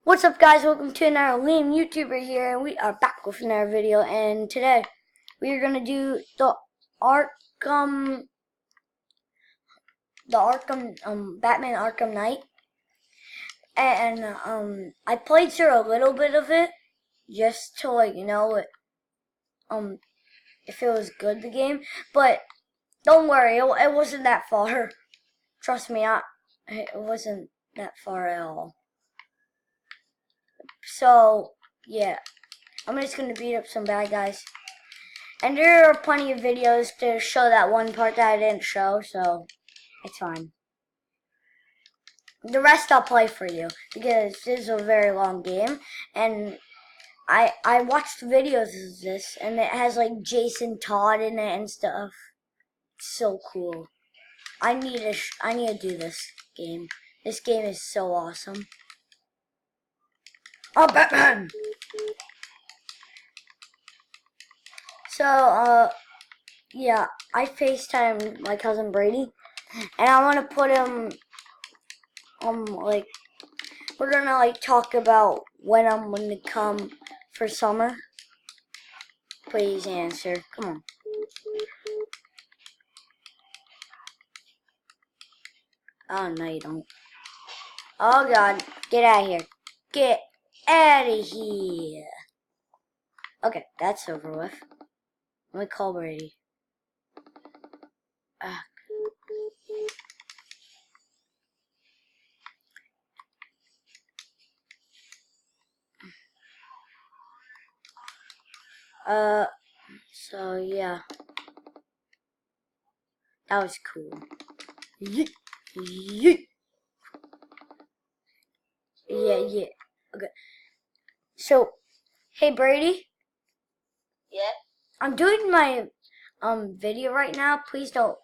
What's up, guys? Welcome to another Liam YouTuber here, and we are back with another video. And today we are gonna do the Arkham, Batman Arkham Knight. And I played through a little bit of it just to if it was good, the game. But don't worry, it wasn't that far. Trust me, it wasn't that far at all. So yeah, I'm just gonna beat up some bad guys. And there are plenty of videos to show that one part that I didn't show, so it's fine. The rest I'll play for you, because this is a very long game, and I watched videos of this, and it has like Jason Todd in it and stuff. It's so cool. I need to do this game. This game is so awesome. Oh, Batman! So, yeah, I FaceTimed my cousin Brady, and I want to put him, we're gonna, talk about when I'm gonna come for summer. Please answer. Come on. Oh, no, you don't. Oh, God. Get out of here. Get out of here. Okay, that's over with. Let me call Brady. So, yeah. That was cool. Yeet. Yeet. Yeah. Okay. So, hey, Brady. Yeah. I'm doing my video right now. Please don't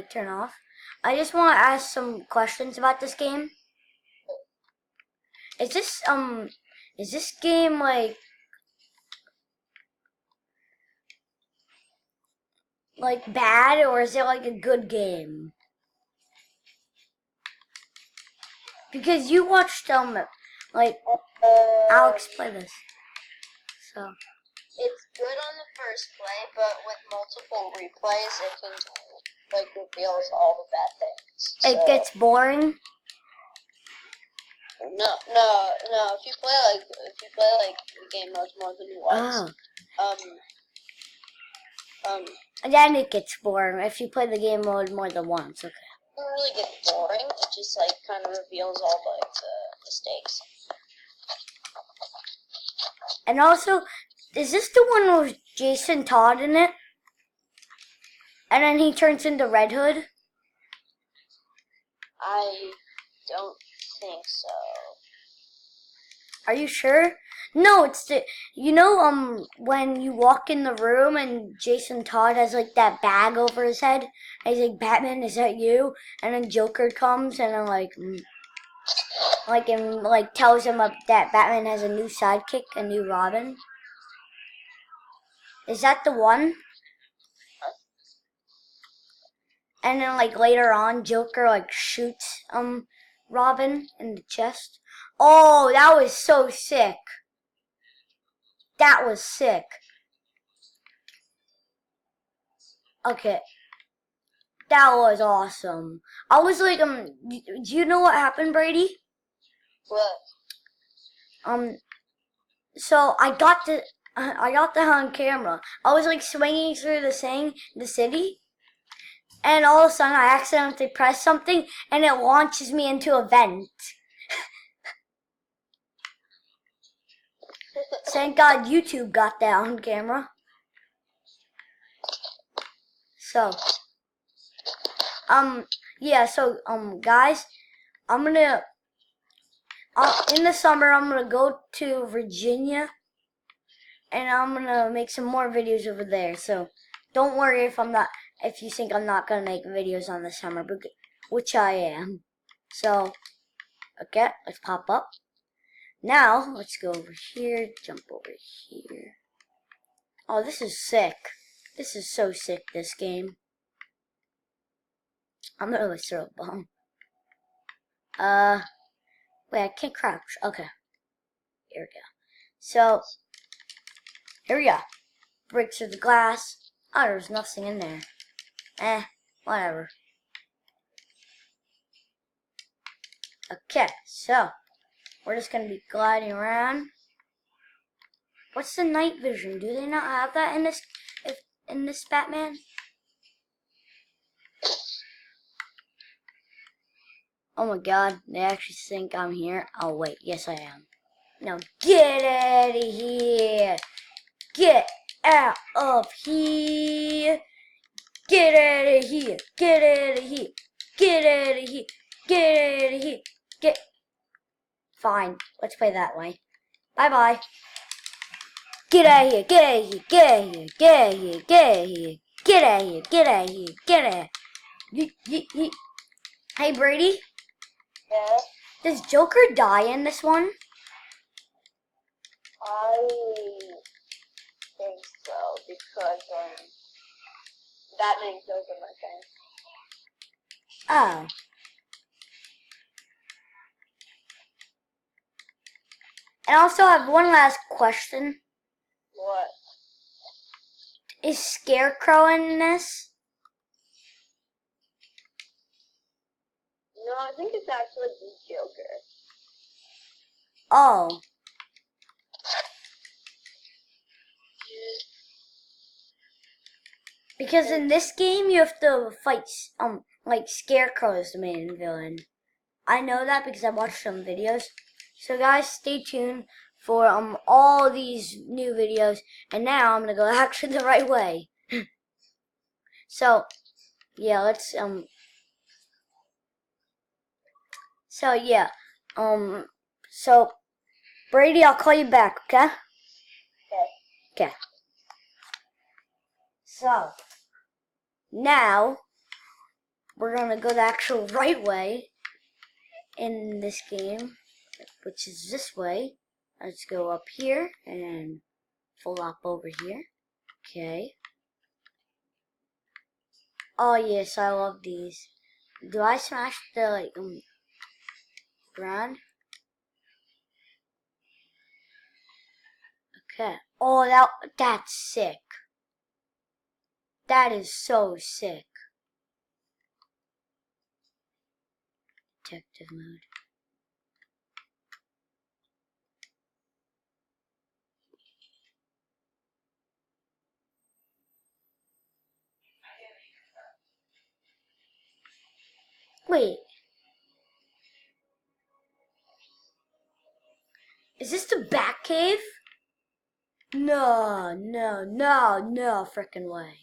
turn off. I just want to ask some questions about this game. Is this game like bad, or is it like a good game? Because you watched Alex play this. So It's good on the first play, but with multiple replays, it can reveals all the bad things. It gets boring. No. If you play the game modes more than once, Then it gets boring if you play the game mode more than once. Okay. it doesn't really get boring. It just kind of reveals all the mistakes. And also, is this the one with Jason Todd in it? And then he turns into Red Hood? I don't think so. Are you sure? No, it's the, when you walk in the room and Jason Todd has that bag over his head, and he's like, Batman, is that you? And then Joker comes and then tells him that Batman has a new sidekick, a new Robin. Is that the one? And then later on, Joker shoots Robin in the chest. Oh, that was so sick. That was sick. Okay. That was awesome. I was do you know what happened, Brady? What? So I got that on camera. I was swinging through the city, and all of a sudden I accidentally pressed something, and it launches me into a vent. Thank God YouTube got that on camera. So, yeah, so, guys, I'm gonna, in the summer, I'm gonna go to Virginia, and I'm gonna make some more videos over there. So, don't worry if you think I'm not gonna make videos on the summer, which I am. So, okay, let's pop up. Now, let's go over here, jump over here. Oh, this is sick. This is so sick, this game. I'm gonna throw a bomb. Wait, I can't crouch. Okay. Here we go. So, here we go. Break through the glass. Oh, there's nothing in there. Whatever. Okay, so we're just gonna be gliding around. What's the night vision? Do they not have that in this Batman? Oh my god, they actually think I'm here. Oh wait, yes I am. Now get out of here! Get out of here! Get out of here! Get out of here! Get out of here! Get out of here! Get. Fine, let's play that way. Bye bye. Get out of here! Get out of here! Get out of here! Get out of here! Get out of here! Get out of here! Get out of here! Get out! Hey Brady, Yeah. does Joker die in this one? I think so because Batman kills him, I think. Oh. And I also have one last question. What? Is Scarecrow in this? No, I think it's actually the Joker. Oh. Because in this game you have to fight like Scarecrow is the main villain. I know that because I watched some videos. So guys, stay tuned for all these new videos. And now I'm gonna go actually the right way. So yeah, let's so yeah. So Brady, I'll call you back, okay? Okay. Okay. So now we're gonna go the actual right way in this game, which is this way. Let's go up here and flop over here. Okay. Oh yes, I love these. Do I smash the ground? Okay. Oh, that's sick. That is so sick. Detective mode. Wait. Is this the Batcave? No, no, no, no frickin' way.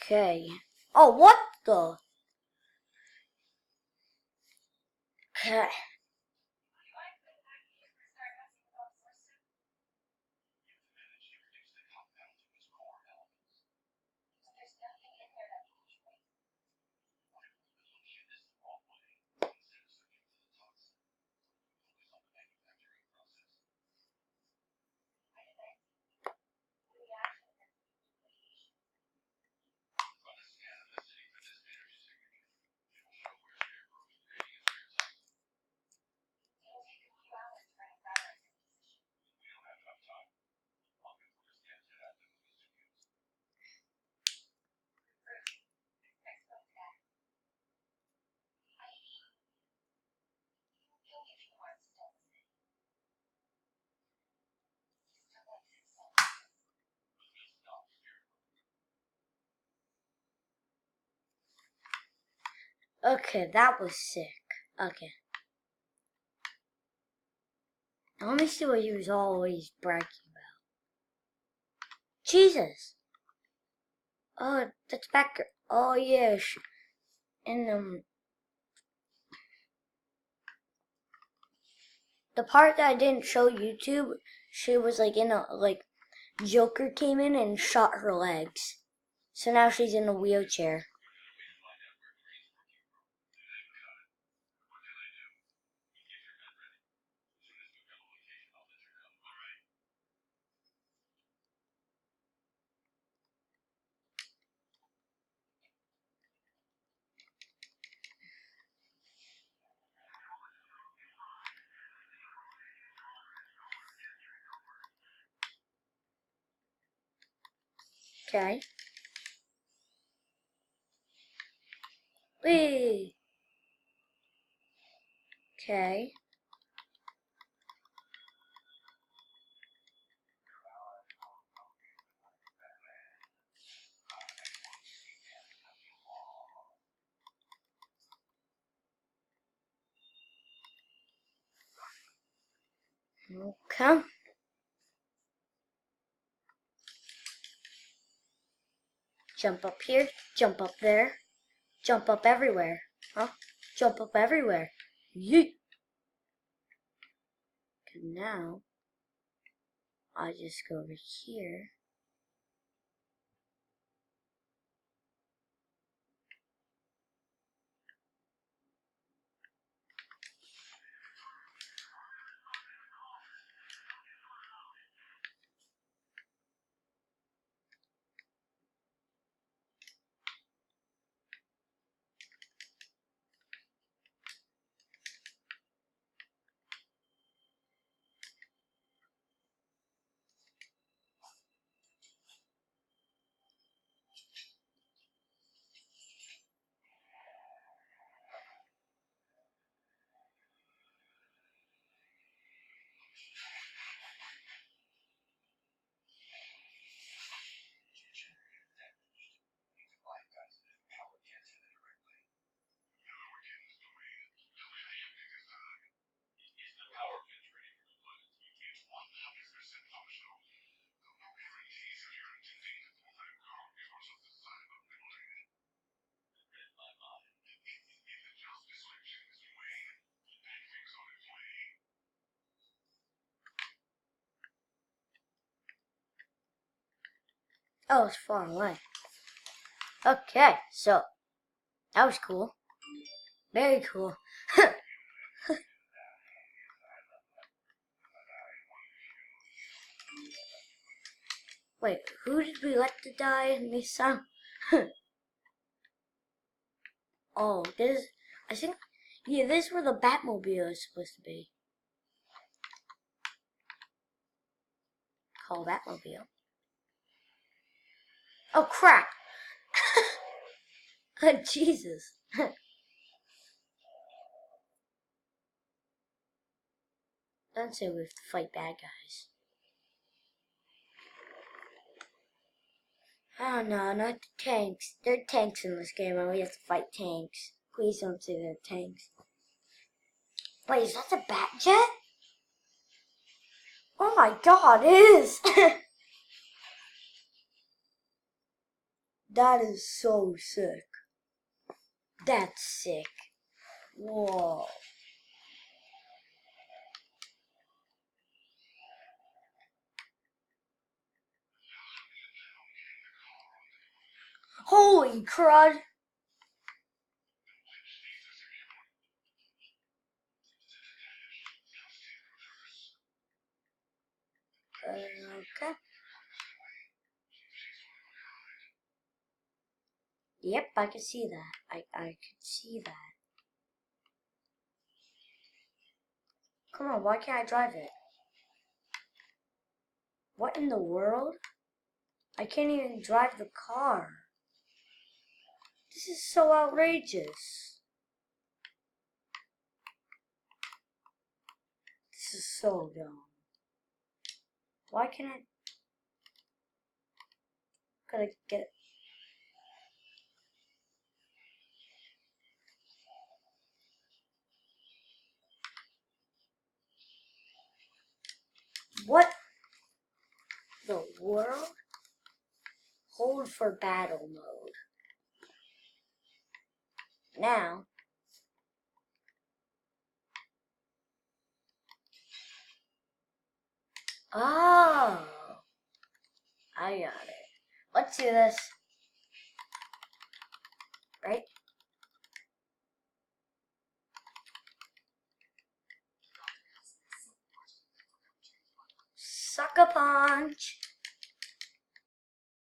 Okay. Oh, what the? Okay. Okay, that was sick. Okay. Now let me see what he was always bragging about. Jesus. Oh, that's back. Oh yeah. In the part that I didn't show YouTube, she was like in a Joker came in and shot her legs. So now she's in a wheelchair. Okay. Whee! Okay. Okay. Jump up here, jump up there, jump up everywhere. Huh? Jump up everywhere. Yeet! And now, I just go over here. Oh, it's far away. Okay, so that was cool. Very cool. Wait, who did we let to die in this song? Oh, this, I think, yeah, this is where the Batmobile is supposed to be. Call Batmobile. Oh, crap! Oh, Jesus. Don't say we have to fight bad guys. Oh no, not the tanks. There are tanks in this game and we have to fight tanks. Please don't say they're tanks. Wait, is that the Batjet? Oh my god, it is! That is so sick. That's sick. Whoa. Holy crud! Okay. Yep, I can see that. I can see that. Come on, why can't I drive it? What in the world? I can't even drive the car. This is so outrageous. This is so dumb. Why can't I? Gotta get. What the world? Hold for battle mode. Now. Oh. I got it. Let's do this. Right? Sucker punch.